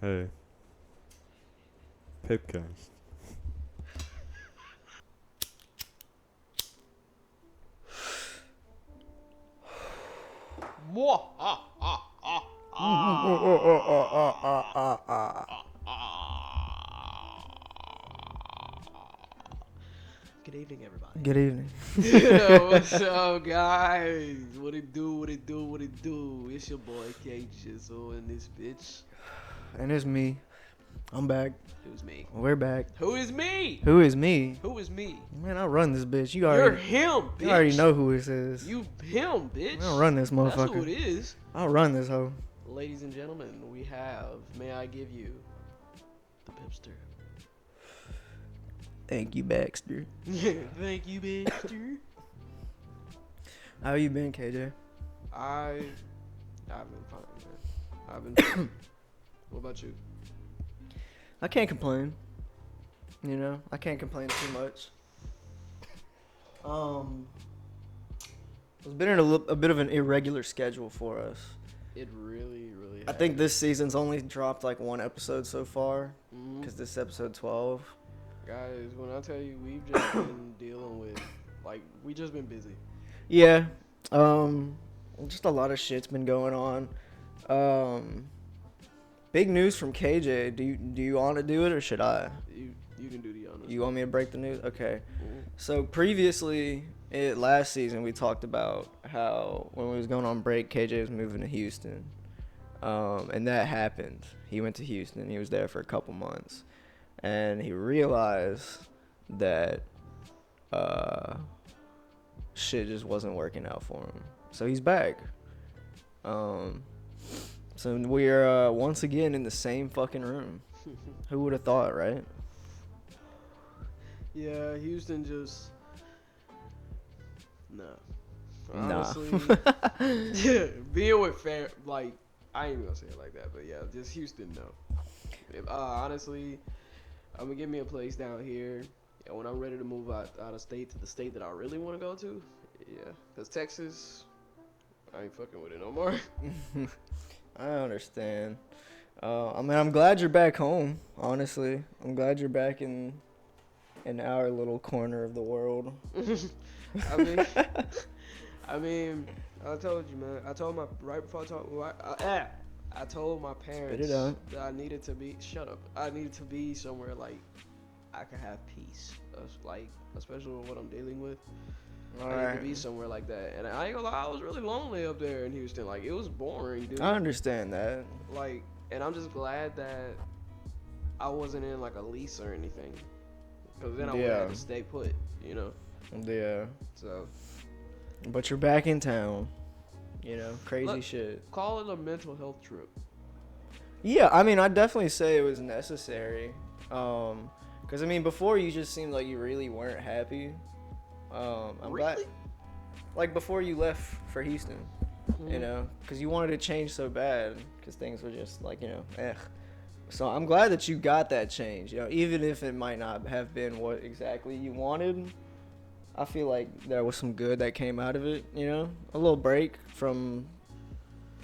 Hey, PiPcast. Good evening, everybody. Good evening. What's up, guys? What it do? What it do? What it do? It's your boy K Jizzle and this bitch. And it's me. I'm back. Who's me? We're back. Who is me? Who is me? Who is me? Man, I run this bitch. You're him, bitch. You already know who this is. You him, bitch. I don't run this That's who motherfucker. it is. I'll run this hoe. Ladies and gentlemen, we have. May I give you the pipster? Thank you, Baxter. Thank you, Baxter. How you been, KJ? I've been fine, man. I've been fine. What about you? I can't complain. I can't complain too much. It's been in a bit of an irregular schedule for us. It really, really. I think this season's only dropped like one episode so far, Mhm. because this is episode 12. Guys, when I tell you we've just been dealing with, we just been busy. Yeah. Just a lot of shit's been going on. Big news from KJ. Do you want to do it or should I? You can do the honors. You want me to break the news? Okay. Mhm. So previously, last season, we talked about how when we was going on break, KJ was moving to Houston, and that happened. He went to Houston. He was there for a couple months, and he realized that shit just wasn't working out for him. So he's back. So we're once again in the same fucking room. Who would have thought, right? Yeah, Houston just. Nah. Nah. Honestly, yeah, being with I ain't even gonna say it like that, but yeah, just Houston, no. Honestly, I'm gonna get me a place down here, and when I'm ready to move out of state to the state that I really want to go to, yeah, cause Texas, I ain't fucking with it no more. I understand. I'm glad you're back home. Honestly, I'm glad you're back in our little corner of the world. I mean, I mean, I told you, man. I told right before I told my parents Spit it out. that I needed to be. Shut up. I needed to be somewhere like I could have peace. Especially with what I'm dealing with. All I need right. to be somewhere like that. And I ain't gonna lie, I was really lonely up there in Houston. Like it was boring, dude. I understand that. And I'm just glad that I wasn't in like a lease or anything. Cause then I would have Yeah. had to stay put, you know. Yeah. So But you're back in town. Crazy Look. shit. call it a mental health trip. Yeah, I'd definitely say it was necessary. Because before you just seemed like you really weren't happy. I'm glad. Really? Like before you left for Houston, Mhm. because you wanted to change so bad, because things were just like, So I'm glad that you got that change. Even if it might not have been what exactly you wanted, I feel like there was some good that came out of it. A little break from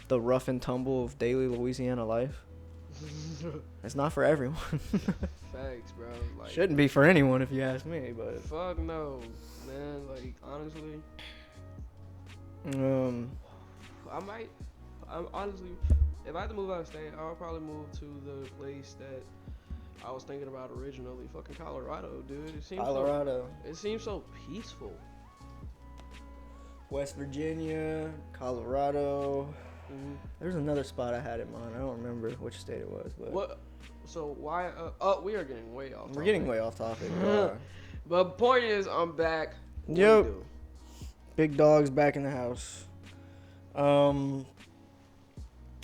the rough and tumble of daily Louisiana life. It's not for everyone. Facts, bro. Like, Shouldn't be for anyone if you ask me, but fuck no, man. Like, honestly, um I'm honestly, if I had to move out of state, I'll probably move to the place that I was thinking about originally, fucking Colorado, dude. Colorado, It seems so peaceful. West Virginia, Colorado. Mhm. There's another spot I had in mind. I don't remember which state it was, but What? So why? We are getting way off. we're getting way off topic. we are. But point is, I'm back. What do Yep. we do? Big dog's back in the house.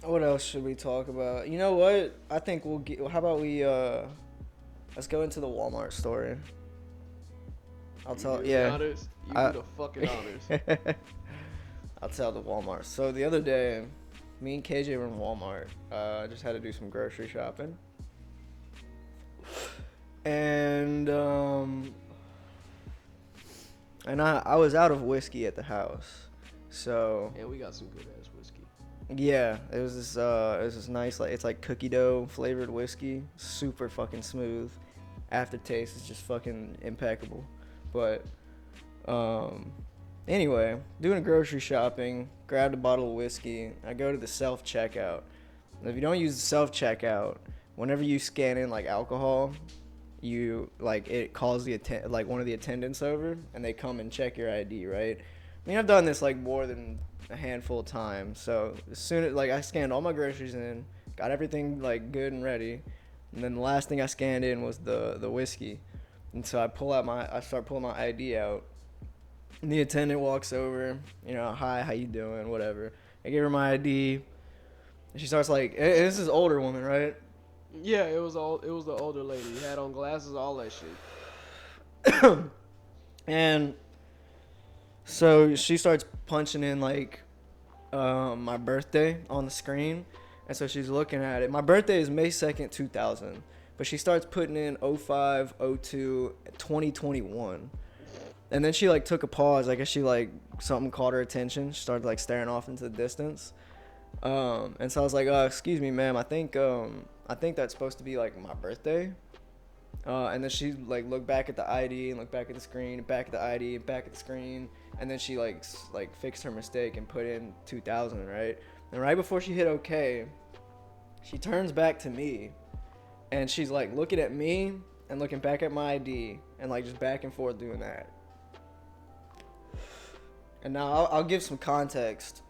What else should we talk about? You know what? I think we'll get. How about we let's go into the Walmart story. I'll You tell. do the Yeah. honors? You I- do the fucking honors. I'll tell the Walmart. So the other day, me and KJ were in Walmart. Just had to do some grocery shopping. And I was out of whiskey at the house. So And we got some good ass whiskey. Yeah, it was this nice, like, it's like cookie dough flavored whiskey, super fucking smooth. Aftertaste is just fucking impeccable. But um, anyway, doing grocery shopping, grabbed a bottle of whiskey. I go to the self checkout. If you don't use the self checkout, whenever you scan in like alcohol, you like it calls like one of the attendants over, and they come and check your ID, right? I mean, I've done this like more than a handful of times. So as soon as like I scanned all my groceries in, got everything like good and ready, and then the last thing I scanned in was the whiskey. And so I start pulling my ID out, and the attendant walks over, hi, how you doing, whatever. I give her my ID, and she starts like, this is older woman, right? Yeah, it was the older lady. Had on glasses, all that shit. And so she starts punching in like my birthday on the screen, and so she's looking at it. My birthday is May 2nd, 2000, but she starts putting in 05, 02, 2021. And then she like took a pause. I guess she like something caught her attention. She started like staring off into the distance. And so I was like, excuse me, ma'am, I think that's supposed to be like my birthday. And then she like looked back at the ID and looked back at the screen, back at the ID, and back at the screen, and then she like fixed her mistake and put in 2000, right? And right before she hit OK, she turns back to me, and she's like looking at me and looking back at my ID and like just back and forth doing that. And now I'll give some context.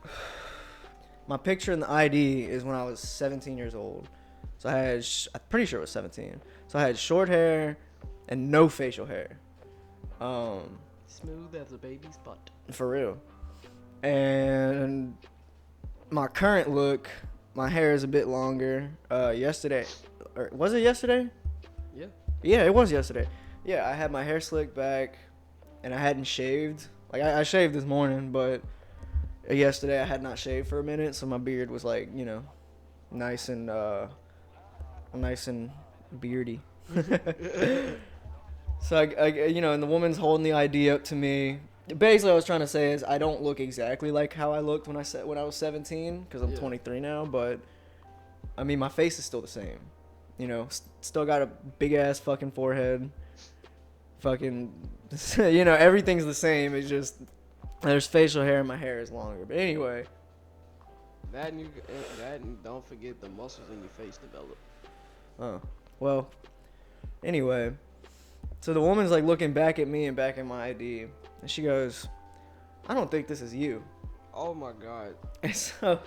My picture in the ID is when I was 17 years old. So I had, I'm pretty sure it was 17. So I had short hair and no facial hair. Smooth as a baby's butt. For real. And my current look, my hair is a bit longer. Yesterday, or was it yesterday? Yeah. Yeah, it was yesterday. Yeah, I had my hair slicked back and I hadn't shaved. Like I shaved this morning, but yesterday I had not shaved for a minute, so my beard was like, nice and beardy. So I and the woman's holding the ID up to me. Basically, what I was trying to say is I don't look exactly like how I looked when I was 17, because I'm 23 now. But I mean, my face is still the same. Still got a big ass fucking forehead. Fucking, everything's the same. It's just there's facial hair and my hair is longer. But anyway. That and don't forget the muscles in your face develop. Oh, well, anyway, so the woman's like looking back at me and back at my ID, and she goes, I don't think this is you. Oh my God. And so,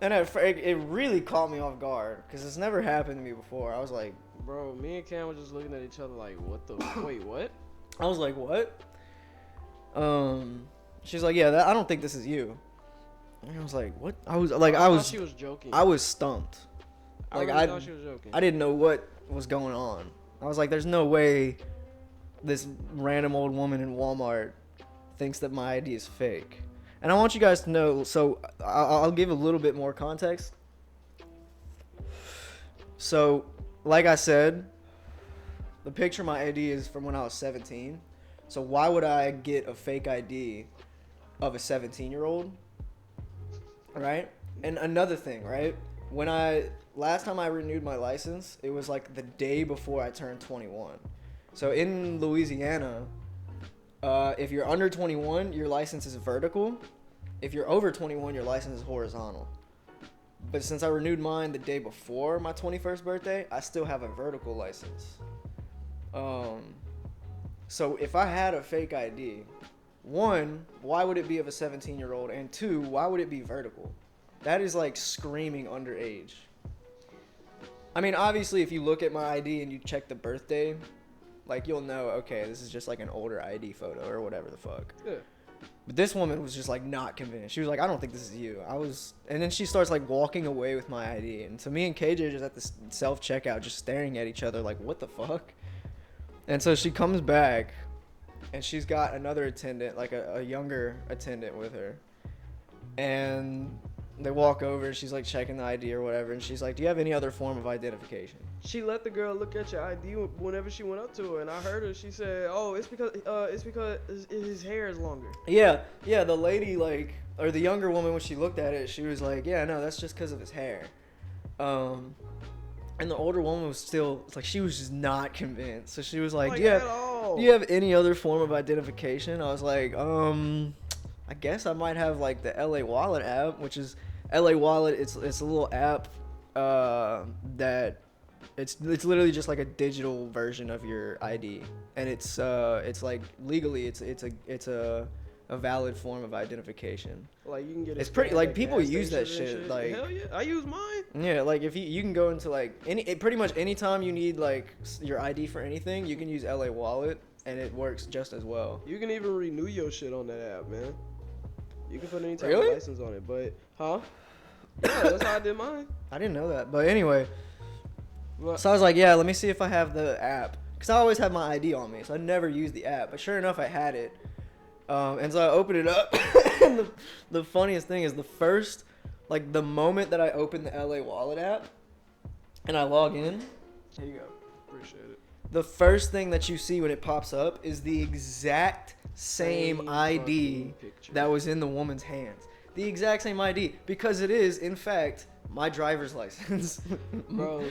it really caught me off guard, because it's never happened to me before. I was like, bro, me and Cam were just looking at each other like, what the, wait, what? I was like, what? She's like, yeah, I don't think this is you. And I was like, what? I thought she was joking. I was stumped. Like, I thought she was joking. I didn't know what was going on. I was like, there's no way this random old woman in Walmart thinks that my ID is fake. And I want you guys to know, so I'll give a little bit more context. So, like I said, the picture of my ID is from when I was 17. So why would I get a fake ID of a 17-year-old? Right? And another thing, right? Last time I renewed my license, it was like the day before I turned 21. So in Louisiana, if you're under 21, your license is vertical. If you're over 21, your license is horizontal. But since I renewed mine the day before my 21st birthday, I still have a vertical license. So if I had a fake ID, one, why would it be of a 17-year-old? And two, why would it be vertical? That is like screaming underage. I mean, obviously, if you look at my ID and you check the birthday, like, you'll know, okay, this is just like an older ID photo or whatever the fuck. Yeah. But this woman was just like not convinced. She was like, I don't think this is you. And then she starts like walking away with my ID. And so me and KJ just at the self-checkout just staring at each other like, what the fuck? And so she comes back and she's got another attendant, like a younger attendant with her. And They walk over and she's like checking the ID or whatever, and she's like, "Do you have any other form of identification?" She let the girl look at your ID whenever she went up to her, and I heard her. She said, "Oh, it's because his hair is longer." Yeah, the lady or the younger woman when she looked at it, she was like, "Yeah, no, that's just because of his hair." And the older woman was still she was just not convinced. So she was like, "Do you have any other form of identification?" I was like, I guess I might have like the LA Wallet app, which is LA Wallet. It's a little app that it's literally just like a digital version of your ID, and it's like legally it's a valid form of identification. Like you can get. It's pretty like people use that shit. Like hell yeah, I use mine. Yeah, like if you can go into like pretty much any time you need like your ID for anything, you can use LA Wallet, and it works just as well. You can even renew your shit on that app, man. You can put any type Really? of license on it, but yeah, that's how I did mine. I didn't know that, but anyway. What? So I was like, yeah, let me see if I have the app, because I always have my ID on me, so I never use the app. But sure enough, I had it, and so I opened it up. And the funniest thing is the moment that I open the LA Wallet app, and I log in. Here you go. Appreciate it. The first thing that you see when it pops up is the exact same ID that was in the woman's hands. The exact same ID, because it is, in fact, my driver's license. Bro,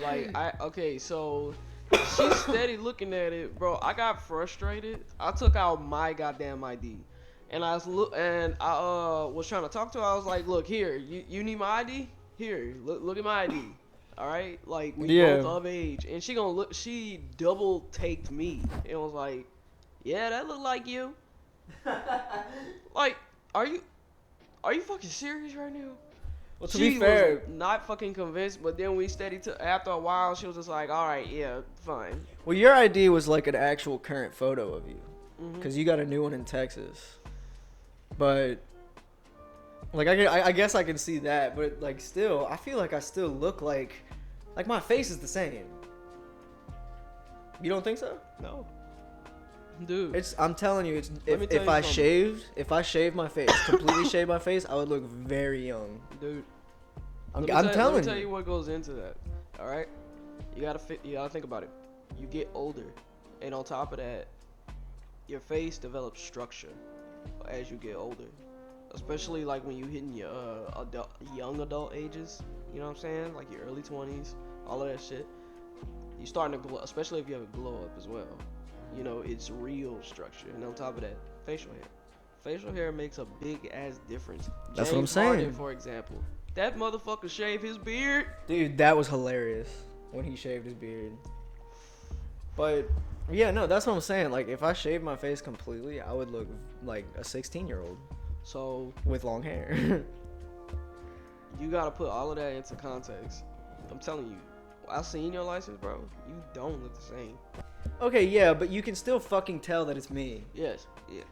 so she's steady looking at it, bro. I got frustrated. I took out my goddamn ID, and I was trying to talk to her. I was like, "Look here, you need my ID? Here, look at my ID. All right, like we both of age." And she double taked me and was like, "Yeah, that look like you." Like, are you fucking serious right now? Well, to be fair, was not fucking convinced, but then after a while, she was just like, "All right, yeah, fine." Well, your ID was like an actual current photo of you, because you got a new one in Texas. But like, I guess I can see that, but like, still, I feel like I still look like my face is the same. You don't think so? No. Dude, I'm telling you, if I shaved my face, completely shaved my face, I would look very young. Dude, I'm let me telling tell you what goes into that. All right, you gotta think about it. You get older, and on top of that, your face develops structure as you get older. Especially like when you hitting your young adult ages. You know what I'm saying? Like your early 20s, all of that shit. You starting to glow, especially if you have a glow up as well. You know, it's real structure. And on top of that, facial hair. Facial hair makes a big ass difference. That's what I'm James Harden, saying. for example, that motherfucker shaved his beard. Dude, that was hilarious when he shaved his beard. But yeah, no, that's what I'm saying. Like, if I shaved my face completely, I would look like a 16-year-old. So with long hair. You gotta put all of that into context. I'm telling you, I seen your license, bro. You don't look the same. Okay, yeah, but you can still fucking tell that it's me. Yes.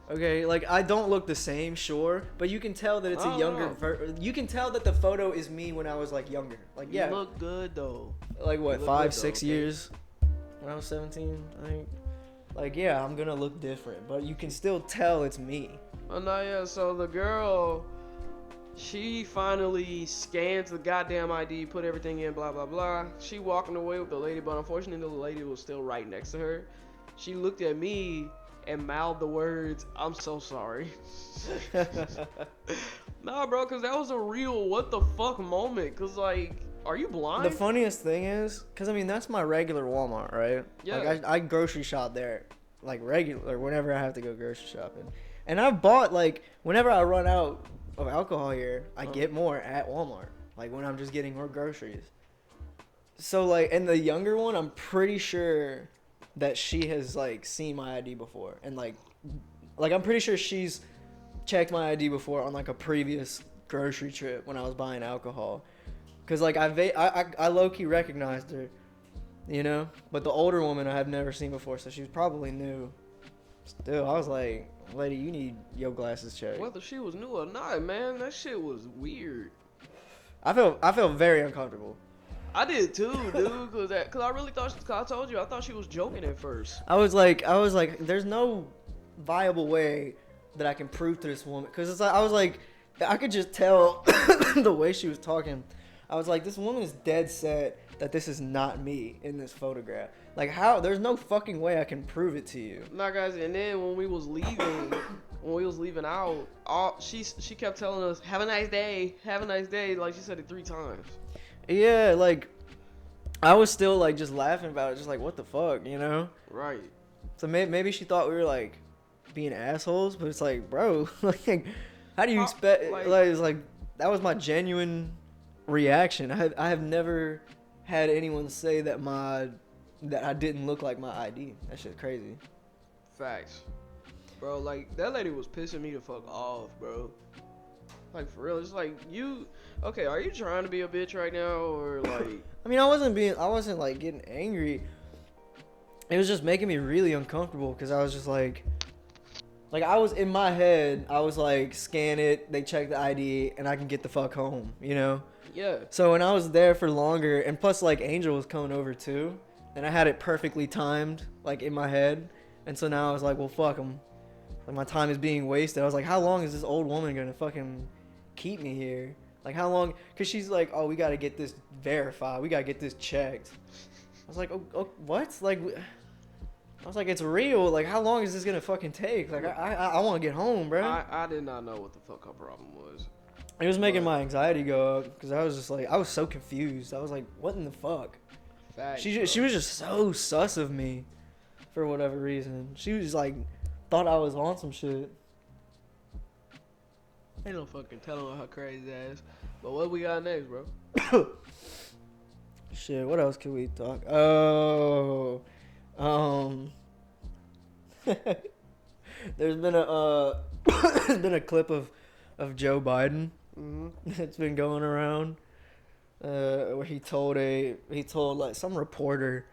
Okay, like, I don't look the same, sure, but you can tell that it's a younger you can tell that the photo is me when I was like younger. Like, yeah. You look good though. Like what, 5-6 years? When I was 17, I think. Like, yeah, I'm gonna look different, but you can still tell it's me. Oh no, yeah. So the girl, she finally scans the goddamn ID, put everything in, blah blah blah. She walking away with the lady, but unfortunately the lady was still right next to her. She looked at me and mouthed the words, "I'm so sorry." Nah, bro, cause that was a real what the fuck moment. Cause like, are you blind? The funniest thing is, cause I mean that's my regular Walmart, right? Yeah. Like I grocery shop there, like regular whenever I have to go grocery shopping. And I've bought, like, whenever I run out of alcohol here, I get more at Walmart. Like, when I'm just getting more groceries. So, like, and the younger one, I'm pretty sure that she has, like, seen my ID before. And, like I'm pretty sure she's checked my ID before on, like, a previous grocery trip when I was buying alcohol. Because, like, I low-key recognized her, you know? But the older woman I have never seen before, so she was probably new. Still, I was like, lady, you need your glasses checked. Whether she was new or not, man, that shit was weird. I felt very uncomfortable. I did too, dude, cause I really thought, I told you, I thought she was joking at first. I was like, there's no viable way that I can prove to this woman, cause it's like, I was like, I could just tell the way she was talking. I was like, this woman is dead set that this is not me in this photograph. Like, how? There's no fucking way I can prove it to you. Nah, guys, and then when we was leaving out, she kept telling us, "Have a nice day, have a nice day." Like she said it 3 times. Yeah, like, I was still like just laughing about it, just like, what the fuck, you know? Right. So maybe she thought we were like being assholes, but it's like, bro, like, how do you expect? Like, it's like that was my genuine reaction. I have never had anyone say that I didn't look like my ID. That shit's crazy. Facts. Bro, like, that lady was pissing me the fuck off, bro. Like, for real, it's like, okay, are you trying to be a bitch right now, or, like... I mean, I wasn't, like, getting angry. It was just making me really uncomfortable, because I was just, like, I was, in my head, I was, like, scan it, they check the ID, and I can get the fuck home, you know? Yeah. So when I was there for longer, and plus, like, Angel was coming over, too, and I had it perfectly timed, like, in my head, and so now I was like, well, fuck them. Like, my time is being wasted. I was like, how long is this old woman gonna fucking keep me here? Like, how long? Because she's like, oh, we gotta get this verified. We gotta get this checked. I was like, oh, what? Like, I was like, it's real. Like, how long is this gonna fucking take? Like, I want to get home, bro. I did not know what the fuck her problem was. It was making my anxiety go up because I was just like, I was so confused. I was like, what in the fuck? Facts, She was just so sus of me for whatever reason. She was like, thought I was on some shit. Ain't no fucking telling her crazy ass. But what we got next, bro? Shit, what else can we talk? Oh, there's been a clip of Joe Biden that's been going around where he told like some reporter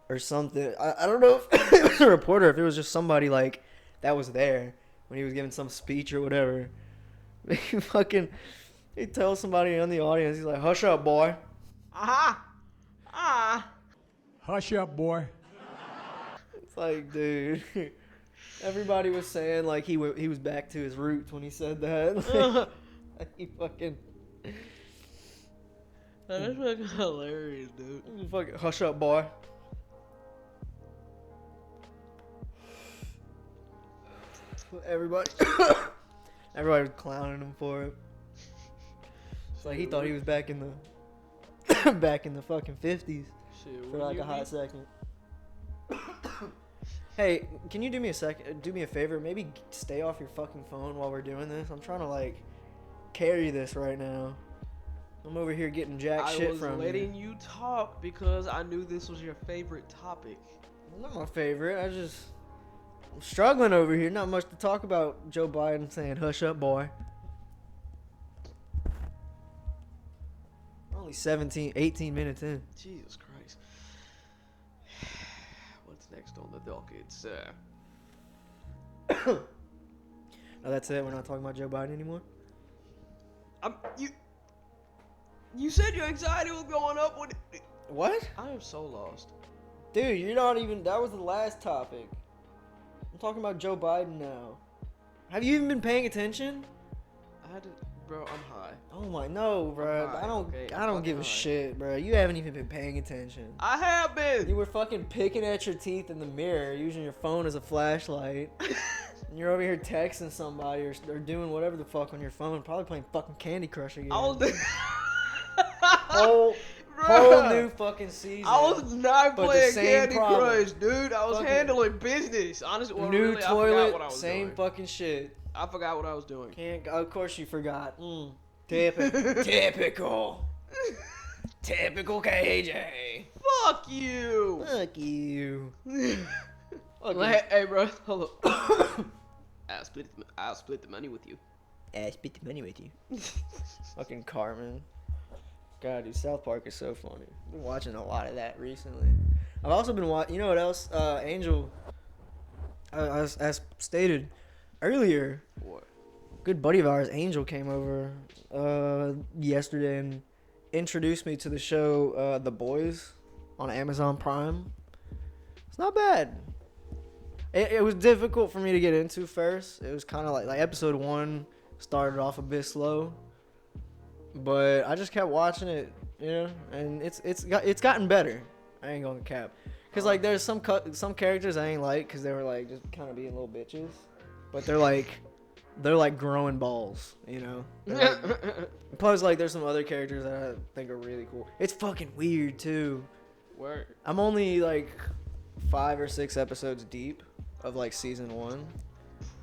or something. I don't know if it was a reporter, or if it was just somebody like that was there when he was giving some speech or whatever. He tells somebody in the audience, he's like, "Hush up, boy." Hush up, boy. It's like, dude, everybody was saying like he was back to his roots when he said that. Like, he fucking. That's fucking hilarious, dude. Fucking hush up, boy. Everybody was clowning him for it. It's like he thought he was back in the fucking 50s for like a hot second. Hey, can you do me a favor? Maybe stay off your fucking phone while we're doing this. I'm trying to like carry this right now. I'm over here getting jack shit from you. I was letting you talk because I knew this was your favorite topic. Not my favorite. I'm struggling over here. Not much to talk about. Joe Biden saying, "Hush up, boy." Only 18 minutes in. Jesus Christ. What's next on the docket, sir? Oh, that's it. We're not talking about Joe Biden anymore. You said your anxiety was going up. What? I am so lost. Dude, you're not even. That was the last topic. I'm talking about Joe Biden now. Have you even been paying attention? Bro, I'm high. Oh my, no, bro. I don't give a shit, bro. You haven't even been paying attention. I have been. You were fucking picking at your teeth in the mirror, using your phone as a flashlight. And you're over here texting somebody or doing whatever the fuck on your phone, probably playing fucking Candy Crush again. Whole new fucking season. I was not playing Candy Crush, dude. I was fucking handling business. Honestly, well, new really, toilet, I forgot what I was same doing. fucking shit. I forgot what I was doing. Of course you forgot. Typical. Typical KJ. Fuck you. Fuck you. Hey, bro, hold up. I'll split the money with you. I split the money with you. Fucking Carmen. God, dude, South Park is so funny. I've been watching a lot of that recently. I've also been watching, you know what else? Angel, as stated earlier, What? good buddy of ours, Angel, came over yesterday and introduced me to the show The Boys on Amazon Prime. It's not bad. It was difficult for me to get into first. It was kind of like episode 1 Started off a bit slow, but I just kept watching it, you know, and it's gotten better. I ain't gonna cap, cause like there's some characters I ain't like, cause they were like just kind of being little bitches, but they're like growing balls, you know. Plus, like there's some other characters that I think are really cool. It's fucking weird too. Word. I'm only like 5 or 6 episodes deep of like season 1,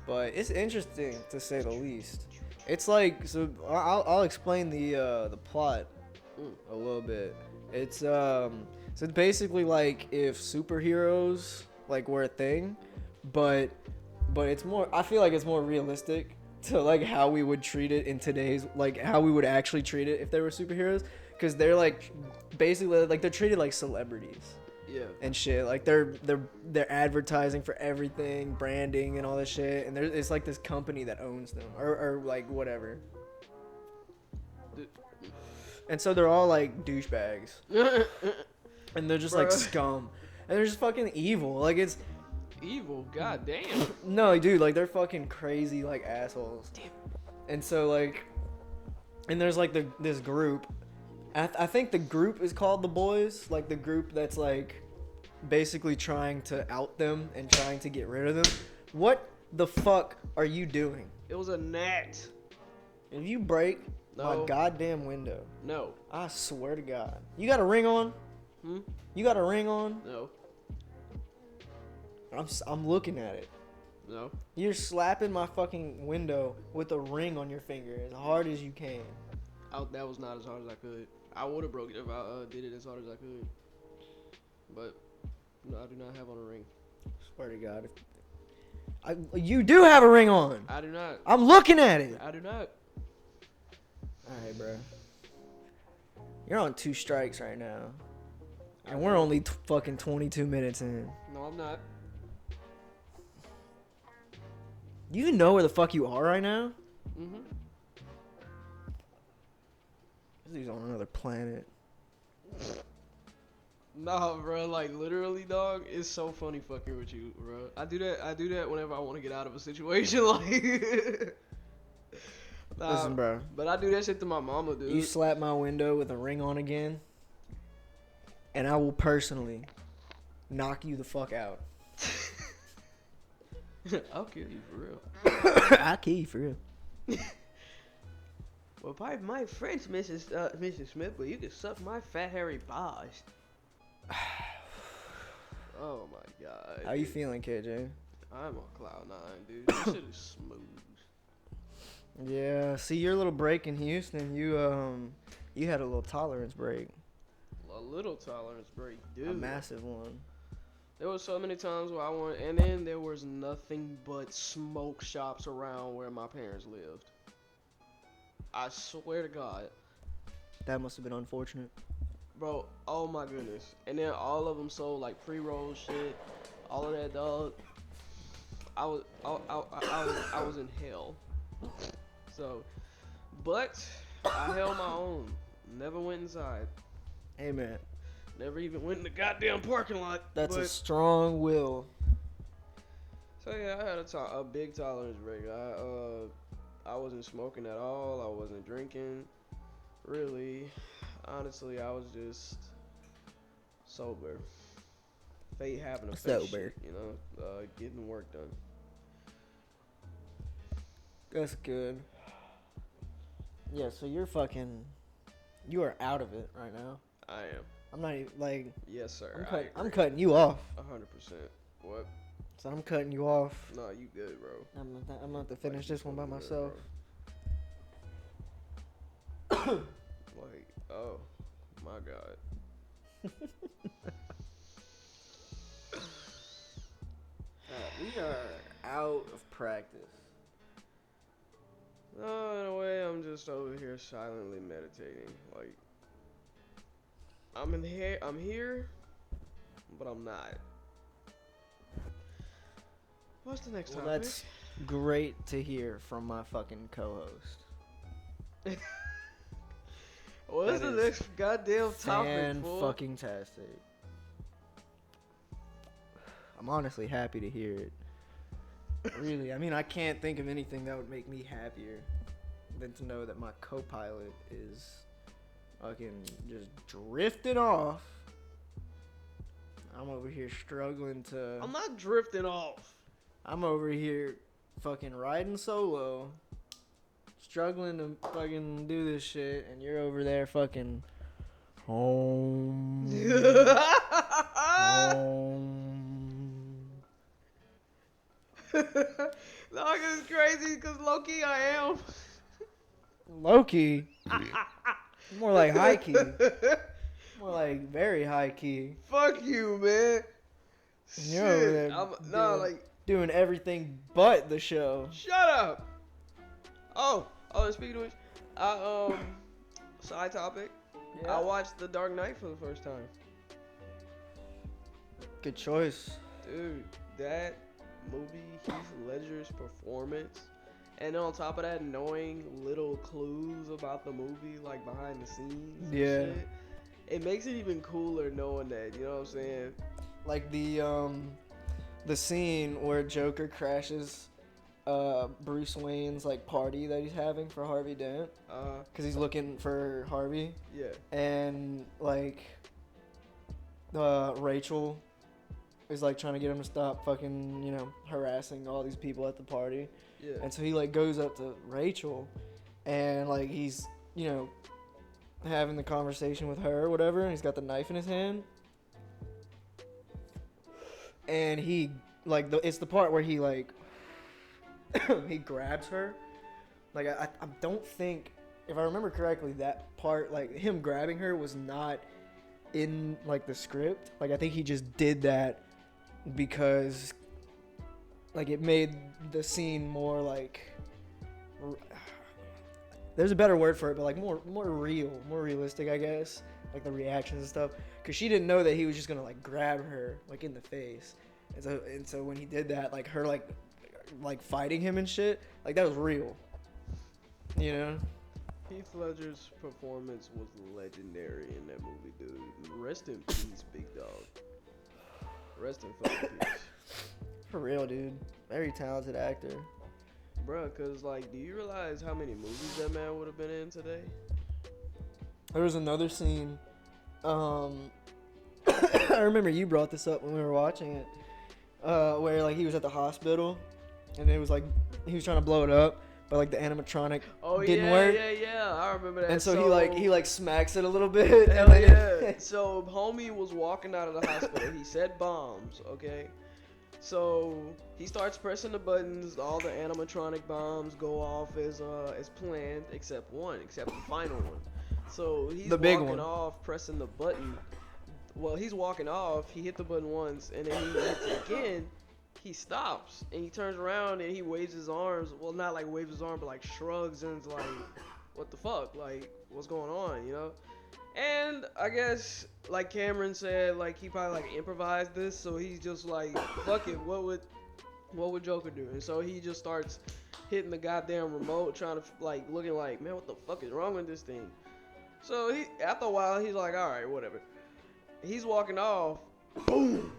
but it's interesting to say the least. It's like, so I'll explain the plot a little bit. It's so it's basically like if superheroes like were a thing, but it's more, I feel like it's more realistic to like how we would treat it in today's, like how we would actually treat it if they were superheroes, because they're like basically like they're treated like celebrities. Yeah. And shit, like they're advertising for everything, branding and all this shit, and it's like this company that owns them, or like whatever. And so they're all like douchebags, and they're just like scum, and they're just fucking evil. Like it's evil. God damn. no, dude, like they're fucking crazy, like assholes. Damn. And so like, and there's like this group. I think the group is called the Boys, like the group that's like basically trying to out them and trying to get rid of them. What the fuck are you doing? It was a gnat. If you break my goddamn window, no, I swear to God, you got a ring on? You got a ring on? No. I'm looking at it. No. You're slapping my fucking window with a ring on your finger as hard as you can. That was not as hard as I could. I would have broke it if I did it as hard as I could. But no, I do not have on a ring. Swear to God. You do have a ring on. I do not. I'm looking at it. I do not. Alright, bro. You're on 2 strikes right now. And we're only fucking 22 minutes in. No, I'm not. You even know where the fuck you are right now? Mm-hmm. He's on another planet. Nah, bro, like literally, dog, it's so funny fucking with you, bro. I do that whenever I want to get out of a situation, like. Nah, listen, bro. But I do that shit to my mama, dude. You slap my window with a ring on again, and I will personally knock you the fuck out. I'll kill you for real. I'll kill you for real. Well, pardon my French, Mrs. Smith, but you can suck my fat hairy balls. Oh my God. How you feeling, KJ? I'm on cloud 9, dude. This shit is smooth. Yeah. See, your little break in Houston, you had a little tolerance break. A little tolerance break, dude. A massive one. There was so many times where I went, and then there was nothing but smoke shops around where my parents lived. I swear to God. That must have been unfortunate. Bro, oh my goodness. And then all of them sold like pre-roll shit. All of that, dog. I was in hell. So, but I held my own. Never went inside. Hey, man. Never even went in the goddamn parking lot. That's a strong will. So yeah, I had a big tolerance break. I wasn't smoking at all. I wasn't drinking. Really, honestly, I was just sober. Fate having a face shit, you know, getting work done. That's good. Yeah, so you are out of it right now. I am. I'm not even, like... Yes, sir. I'm cutting you off. 100%. What? So I'm cutting you off. No, you good, bro. I'm going to have to finish this one by myself. Like, oh, my God. We are out of practice. No, in a way, I'm just over here silently meditating. Like, I'm here, but I'm not. What's the next topic? That's great to hear from my fucking co-host. What is the next goddamn topic, fool? Fucking tastic. I'm honestly happy to hear it. Really, I mean, I can't think of anything that would make me happier than to know that my co-pilot is fucking just drifting off. I'm over here struggling to. I'm not drifting off. I'm over here fucking riding solo, struggling to fucking do this shit, and you're over there fucking home. Home. Dog is crazy because low-key I am. Low-key. More like high-key. More like very high-key. Fuck you, man. You're over there doing everything but the show. Shut up. Oh, and speaking of which, side topic. Yeah. I watched The Dark Knight for the first time. Good choice. Dude, that movie, Heath Ledger's performance, and on top of that, knowing little clues about the movie, like behind the scenes and shit, it makes it even cooler knowing that, you know what I'm saying? Like the scene where Joker crashes Bruce Wayne's like party that he's having for Harvey Dent, because he's looking for Harvey. Yeah. And like Rachel is like trying to get him to stop fucking, you know, harassing all these people at the party. Yeah. And so he like goes up to Rachel and like he's, you know, having the conversation with her or whatever, and he's got the knife in his hand. And he like it's the part where he like he grabs her. Like I don't think, if I remember correctly, that part, like him grabbing her, was not in like the script. Like I think he just did that because like it made the scene more like, there's a better word for it, but like more real, more realistic, I guess. Like the reactions and stuff, because she didn't know that he was just gonna like grab her like in the face, and so when he did that, like her like fighting him and shit, like that was real, you know. Heath Ledger's performance was legendary in that movie, dude. Rest in peace, big dog. Rest in fucking peace. For real, dude. Very talented actor. Bruh, cause like, do you realize how many movies that man would have been in today? There was another scene. I remember you brought this up when we were watching it, where like he was at the hospital, and it was like he was trying to blow it up, but like the animatronic didn't work. Yeah, I remember that. And so he like smacks it a little bit. Hell yeah. So homie was walking out of the hospital. He said bombs, okay? So he starts pressing the buttons. All the animatronic bombs go off as planned, except the final one. So he's the big walking one. off, pressing the button. Well, he's walking off. He hit the button once, and then he hits it again. He stops, and he turns around, and he waves his arms. Well, not like waves his arm, but like shrugs and is like, what the fuck? Like, what's going on, you know? And I guess, like Cameron said, like he probably like improvised this, so he's just like, fuck it, what would Joker do? And so he just starts hitting the goddamn remote, trying to like looking like, man, what the fuck is wrong with this thing? So he, after a while, he's like, all right, whatever. He's walking off, boom,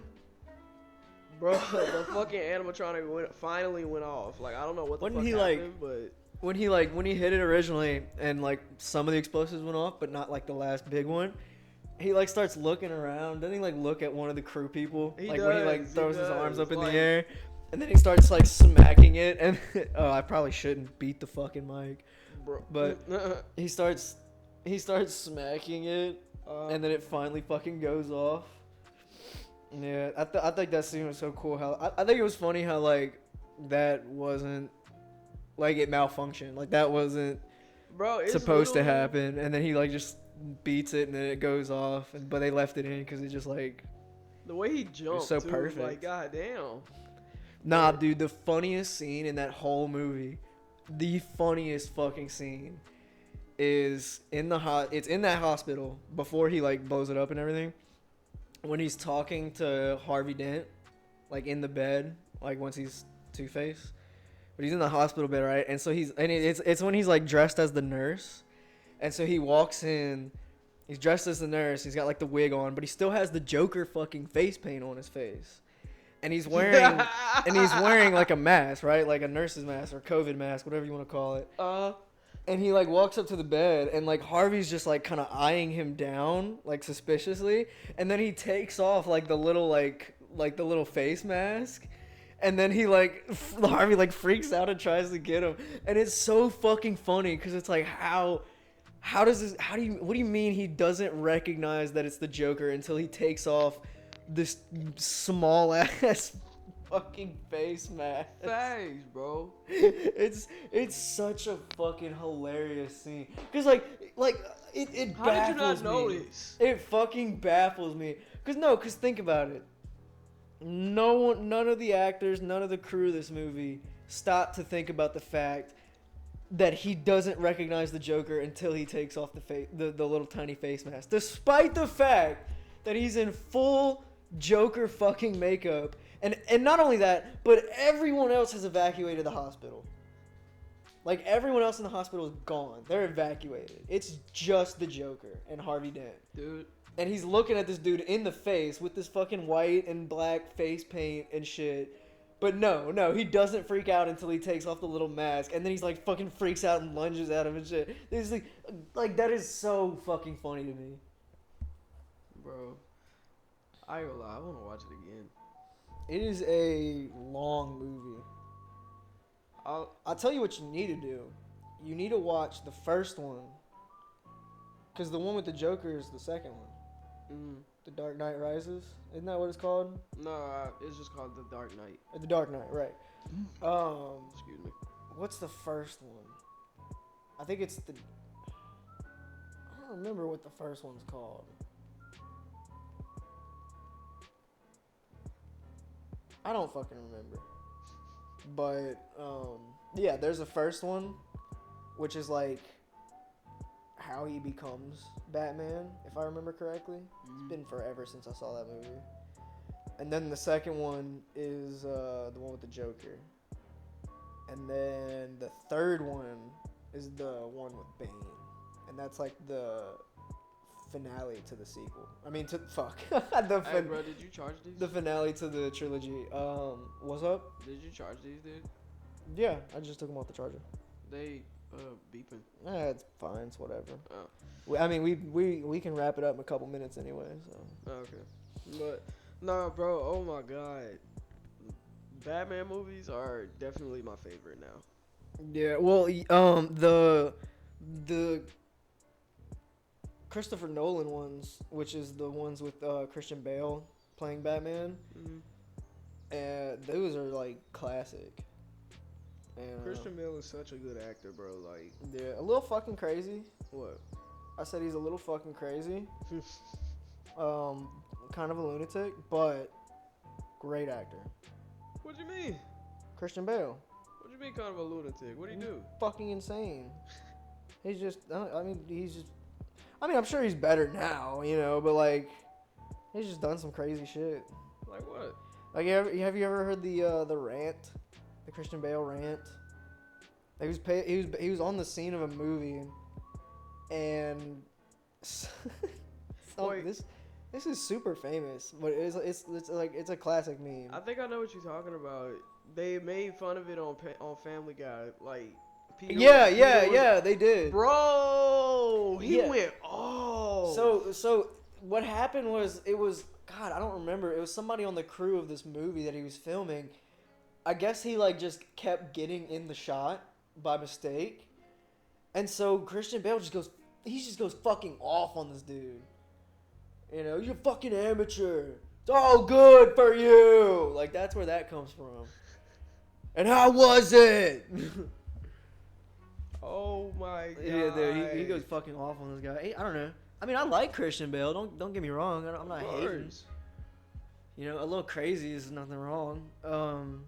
bro. The fucking animatronic finally went off. Like I don't know what the fuck happened, but. When he hit it originally and like some of the explosives went off, but not like the last big one, he like starts looking around. Doesn't he like look at one of the crew people? When he like throws his arms up in the air, and then he starts like smacking it. And oh, I probably shouldn't beat the fucking mic, Bro. but he starts smacking it, and then it finally fucking goes off. Yeah, I think that scene was so cool. How I think it was funny how like that wasn't. Like it malfunctioned. Like that wasn't supposed to happen. And then he like just beats it and then it goes off. But they left it in because it just like the way he jumped. So too, perfect. Like goddamn. Nah, dude. The funniest scene in that whole movie, the funniest fucking scene, is in the It's in that hospital before he like blows it up and everything. When he's talking to Harvey Dent, like in the bed, like once he's Two-Face. But he's in the hospital bed, right? And so it's when he's like dressed as the nurse. And so he walks in, he's dressed as the nurse, he's got like the wig on, but he still has the Joker fucking face paint on his face. And he's wearing like a mask, right? Like a nurse's mask or COVID mask, whatever you want to call it. And he like walks up to the bed, and like Harvey's just like kind of eyeing him down, like suspiciously. And then he takes off like the little face mask, and then he like Harvey like freaks out and tries to get him. And it's so fucking funny because it's like what do you mean he doesn't recognize that it's the Joker until he takes off this small ass fucking face mask? Thanks, bro. It's such a fucking hilarious scene because like it How did you baffles not know me. this? It fucking baffles me because think about it. None of the actors, none of the crew of this movie stopped to think about the fact that he doesn't recognize the Joker until he takes off the little tiny face mask, despite the fact that he's in full Joker fucking makeup. And not only that, but everyone else has evacuated the hospital. Like, everyone else in the hospital is gone. They're evacuated. It's just the Joker and Harvey Dent. Dude. And he's looking at this dude in the face with this fucking white and black face paint and shit. But no, he doesn't freak out until he takes off the little mask. And then he's like fucking freaks out and lunges at him and shit. It's like that is so fucking funny to me. Bro. I ain't gonna lie, I wanna watch it again. It is a long movie. I'll tell you what you need to do. You need to watch the first one. Because the one with the Joker is the second one. Mm. The Dark Knight Rises. Isn't that what it's called? No, it's just called The Dark Knight. The Dark Knight, right. Excuse me. What's the first one? I think it's the... I don't remember what the first one's called. I don't fucking remember. But, yeah, there's the first one, which is like how he becomes Batman, if I remember correctly. It's been forever since I saw that movie. And then the second one is the one with the Joker. And then the third one is the one with Bane. And that's like the finale to the sequel. I mean, Hey, bro, did you charge these? the finale to the trilogy. What's up? Did you charge these, dude? Yeah, I just took them off the charger. They beeping. It's fine. It's whatever. Oh. I mean, we can wrap it up in a couple minutes anyway. So. Okay. But nah, bro. Oh my god. Batman movies are definitely my favorite now. Yeah. Well, the Christopher Nolan ones, which is the ones with Christian Bale playing Batman, and those are like classic. And, Christian Bale is such a good actor, bro. Like, yeah, a little fucking crazy. what? I said he's a little fucking crazy. Kind of a lunatic, but great actor. What do you mean? Christian Bale. What do you mean, kind of a lunatic? What do you do? Fucking insane. He's just. I'm sure he's better now, but like, he's just done some crazy shit. Like what? Like, have you ever heard the rant, the Christian Bale rant? Like, he was on the scene of a movie, and Wait. this is super famous, but it's a classic meme. I think I know what you're talking about. They made fun of it on Family Guy, like. Yeah, they did. Bro, he Yeah. went off. So what happened was God, I don't remember. It was somebody on the crew of this movie that he was filming. I guess he like just kept getting in the shot by mistake. And so Christian Bale just goes fucking off on this dude. You're a fucking amateur. It's all good for you. Like, that's where that comes from. And how was it? Oh my god. Yeah, dude, he goes fucking off on this guy. I don't know. I mean, I like Christian Bale. Don't get me wrong. I'm not hating. A little crazy is nothing wrong. No,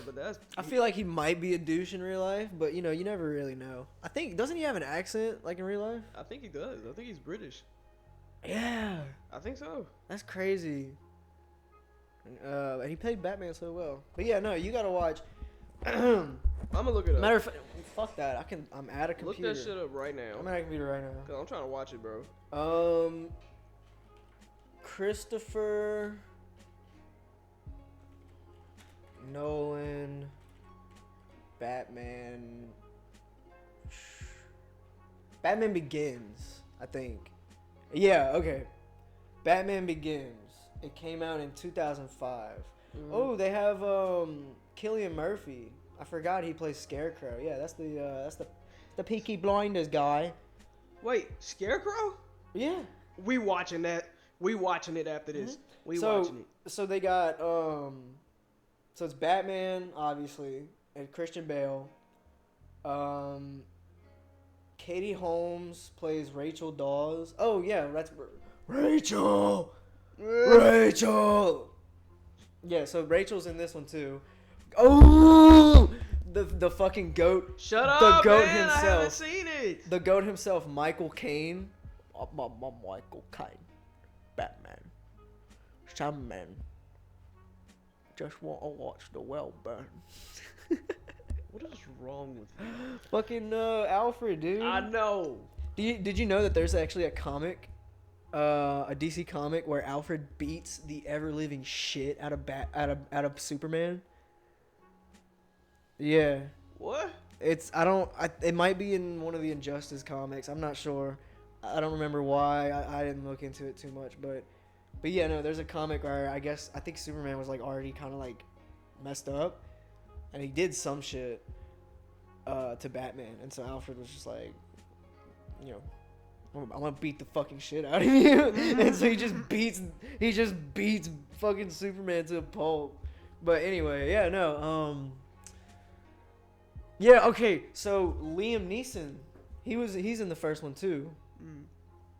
but that's. I feel like he might be a douche in real life, but you never really know. I think doesn't he have an accent like in real life? I think he does. I think he's British. Yeah. I think so. That's crazy. And he played Batman so well. But yeah, no, you gotta watch. I'm gonna look it up. Matter of fact, fuck that. I'm at a computer. Look that shit up right now. I'm at a computer right now. Cause I'm trying to watch it, bro. Christopher Nolan, Batman Batman Begins, I think. Yeah, okay. Batman Begins. It came out in 2005. Oh, they have Cillian Murphy. I forgot he plays Scarecrow. Yeah, that's the Peaky Blinders guy. Wait, Scarecrow? Yeah. We watching that. We watching it after this. We watching it. So they got so it's Batman, obviously, and Christian Bale. Katie Holmes plays Rachel Dawes. Oh yeah, that's Rachel. Rachel. Yeah, so Rachel's in this one too. Oh, the fucking goat. Shut up, the goat man! himself. I haven't seen it. The goat himself, Michael Caine. Michael Caine, Batman. Some men just want to watch the world burn. What is wrong with you? Fucking Alfred, dude. I know. Did you know that there's actually a comic, a DC comic where Alfred beats the ever living shit out of Superman? Yeah. What? It might be in one of the Injustice comics. I'm not sure. I don't remember why. I didn't look into it too much, but yeah, no, there's a comic where I think Superman was like already kind of like messed up, and he did some shit to Batman, and so Alfred was just like, you know, I'm gonna beat the fucking shit out of you, and so he just beats fucking Superman to a pulp. But anyway, yeah, no, yeah, okay, so Liam Neeson, he's in the first one too.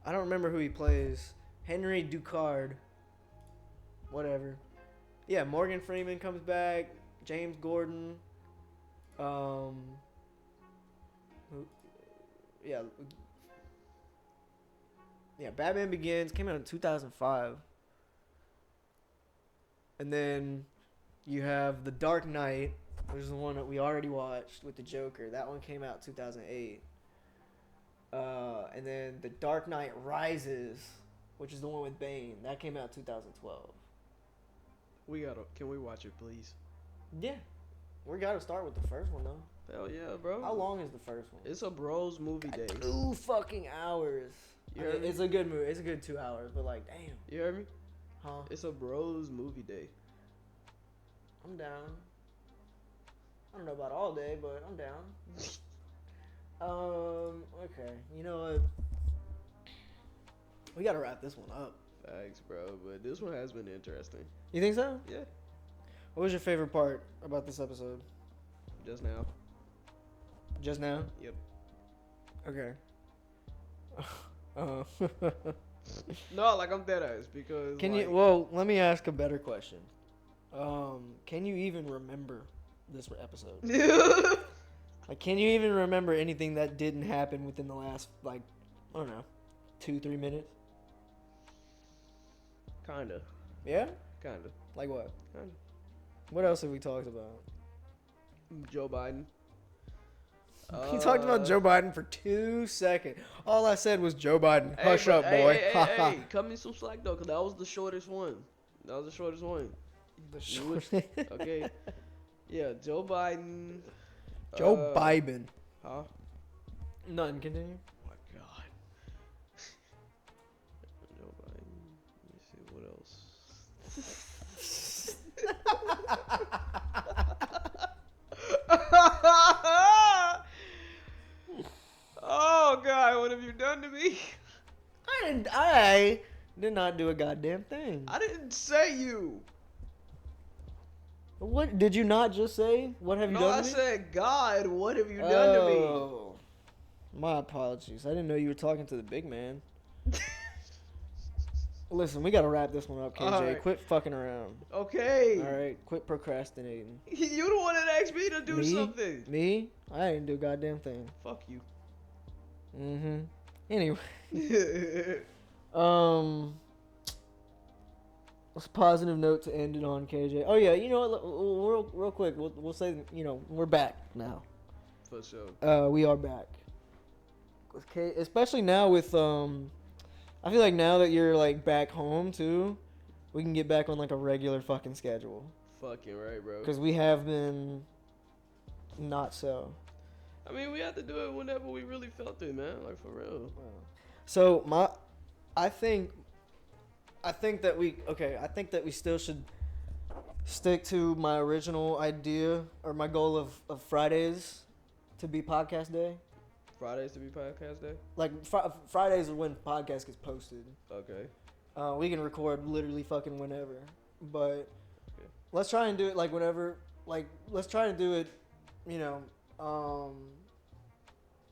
I don't remember who he plays. Henry Ducard. Whatever. Yeah, Morgan Freeman comes back. James Gordon. Yeah, Batman Begins came out in 2005. And then you have The Dark Knight, which is the one that we already watched with the Joker. That one came out 2008. And then The Dark Knight Rises, which is the one with Bane. That came out 2012. Can we watch it, please? Yeah. We gotta start with the first one, though. Hell yeah, bro. How long is the first one? It's a bros movie day. 2 fucking hours. You heard me? It's a good movie. It's a good 2 hours, but like, damn. You heard me? Huh? It's a bros movie day. I'm down. I don't know about all day, but I'm down. Okay. You know what? We gotta wrap this one up. Thanks, bro. But this one has been interesting. You think so? Yeah. What was your favorite part about this episode? Just now. Just now? Yep. Okay. No, like I'm dead ass because. Well, let me ask a better question. Can you even remember this episode? Like, can you even remember anything that didn't happen within the last, like, I don't know, 2-3 minutes? Kinda. Yeah? Kinda. Like what? Kinda. What else have we talked about? Joe Biden. We talked about Joe Biden for 2 seconds. All I said was Joe Biden. Hush up, boy. Hey, cut me some slack though, cause that was the shortest one. The short. Okay. Yeah, Joe Biden. Joe Biden. Huh? Nothing. Continue. Oh my God. Joe Biden. Let me see what else. Oh God, what have you done to me? I did not do a goddamn thing. I didn't say you. What did you not just say? What have you done to me? No, I said God. What have you done to me? My apologies. I didn't know you were talking to the big man. Listen, we gotta wrap this one up, KJ. Right. Quit fucking around. Okay. All right, quit procrastinating. You the one that asked me to do something. Me? I didn't do a goddamn thing. Fuck you. Mm-hmm. Anyway. What's a positive note to end it on, KJ? Oh yeah, you know what? Real quick, we'll say, you know, we're back now. For sure. We are back. Okay, especially now with I feel like now that you're like back home too, we can get back on like a regular fucking schedule. Fucking right, bro. Because we have been not so. I mean, we have to do it whenever we really felt it, man. Like, for real. So I think that I think that we still should stick to my original idea or my goal of Fridays to be podcast day. Fridays to be podcast day? Like Fridays are when podcast gets posted. Okay. We can record literally fucking whenever, but Okay. let's try and do it like whenever. Like let's try to do it, you know,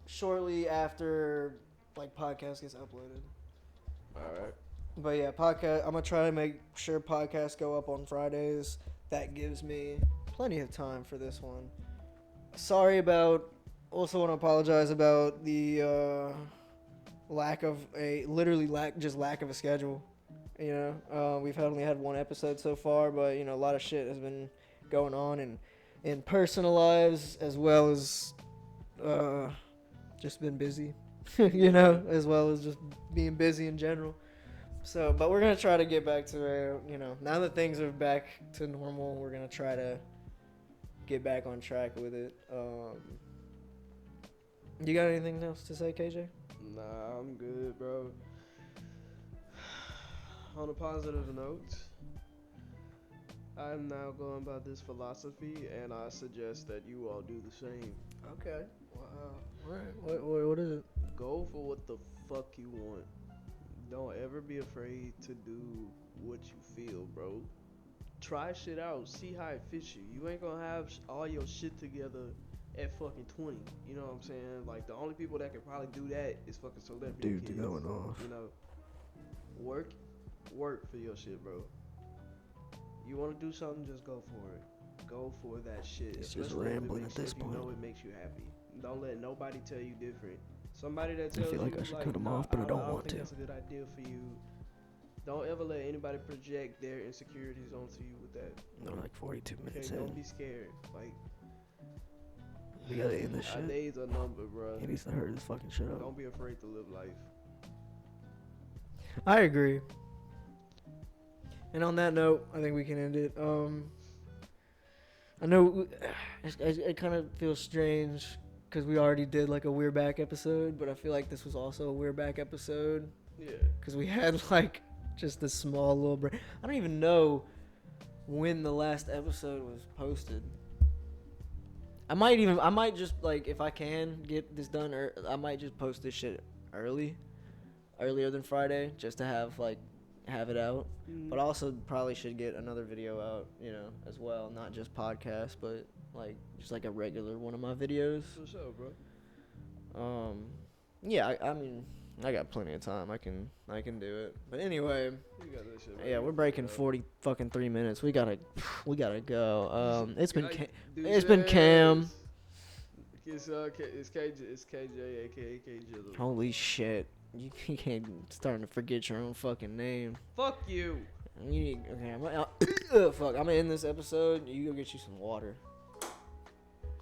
shortly after like podcast gets uploaded. Alright. But yeah, podcast. I'm gonna try to make sure podcasts go up on Fridays. That gives me plenty of time for this one. Sorry about. Also want to apologize about the lack of a schedule. You know, we've only had one episode so far, but you know, a lot of shit has been going on in personal lives as well as just been busy. You know, as well as just being busy in general. So, but we're gonna try to get back to you know, now that things are back to normal, we're gonna try to get back on track with it. You got anything else to say, KJ? Nah, I'm good, bro. On a positive note, I'm now going by this philosophy, and I suggest that you all do the same. Okay. Wow. Alright. What is it? Go for what the fuck you want. Don't ever be afraid to do what you feel, bro. Try shit out. See how it fits you. You ain't gonna have all your shit together at fucking 20. You know what I'm saying? Like, the only people that can probably do that is fucking celebrity Dude, kids. going off. You know, work for your shit, bro. You want to do something, just go for it. Go for that shit. It's just Especially if it rambling makes- at this if you know point. it makes you happy. Don't let nobody tell you different. Somebody that tells feel like you, I should cut 'em nah, off, but I don't want think to. that's a good idea for you. Don't ever let anybody project their insecurities onto you with that. We're like 42 minutes Okay, don't in. be scared. Like, We gotta end this our shit. days are numbered, bro. He needs to hurry this fucking shit up. Don't be afraid to live life. I agree. And on that note, I think we can end it. I know it kind of feels strange because we already did like a We're Back episode, but I feel like this was also a We're Back episode Yeah. because we had like just a small little break. I don't even know when the last episode was posted. I might just like, if I can get this done, I might just post this shit earlier than Friday, just to have it out. But also probably should get another video out, you know, as well, not just podcast, but like just like a regular one of my videos. For sure, bro. Yeah, I mean, I got plenty of time. I can do it. But anyway, You got that shit, bro. yeah, we're breaking 43 minutes. We gotta go. It's been It's Cam. It's KJ, aka KJ. Holy shit. You can't starting to forget your own fucking name. Fuck you. Okay, fuck. I'm gonna end this episode. You go get you some water.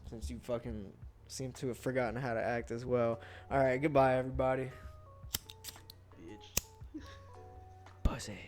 Since you fucking seem to have forgotten how to act as well. Alright, goodbye everybody. Bitch. Pussy.